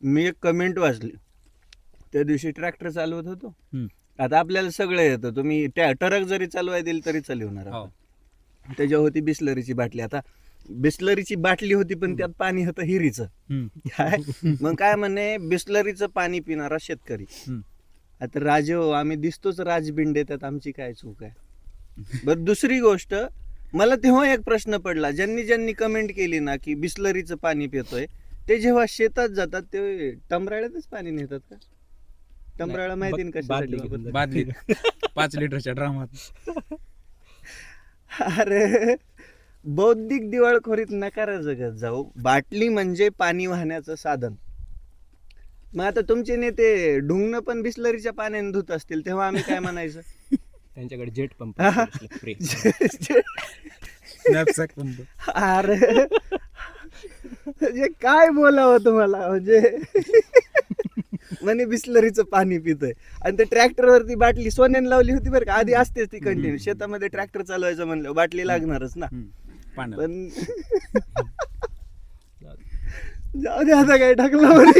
मी एक कमेंट वाचली त्या दिवशी, ट्रॅक्टर चालवत होतो. आता आपल्याला सगळं येतं, तुम्ही ट्रक जरी चालवाय दिली तरी चालवणार. त्याच्या होती बिस्लरीची बाटली. आता बिस्लरीची बाटली होती पण त्यात पाणी होतं हिरीचं. मग काय म्हणे, बिस्लरीचं पाणी पिणारा शेतकरी. आता राजे हो, आम्ही दिसतोच राजबिंडे, त्यात आमची काय चूक आहे. बरं, दुसरी गोष्ट, मला तेव्हा एक प्रश्न पडला, ज्यांनी कमेंट केली ना की बिस्लरीचं पाणी पितोय, ते जेव्हा शेतात जातात ते टमराळ्यातच पाणी नेतात का? टमराळा माहिती ना कशासाठी? बादलीत 5 लिटरच्या ड्रामात. अरे, बौद्धिक दिवाळखोरीत नकार जगत जाऊ. बाटली म्हणजे पाणी वाहण्याचं साधन. मग आता तुमचे नेते ढुंगणं पण बिस्लरीच्या पाण्याने धुत असतील, तेव्हा आम्ही काय म्हणायचं? त्यांच्याकडे जेट पंप. अरे म्हणजे काय बोलावं तुम्हाला, म्हणजे म्हणे बिस्लरीचं पाणी पितोय आणि ते ट्रॅक्टरवरती बाटली सोन्याने लावली होती बरं का. आधी असतेच ती कंटिन्यू, शेतामध्ये ट्रॅक्टर चालवायचं म्हणलं बाटली लागणारच ना. पण जाऊ दे, आता काय टाकलं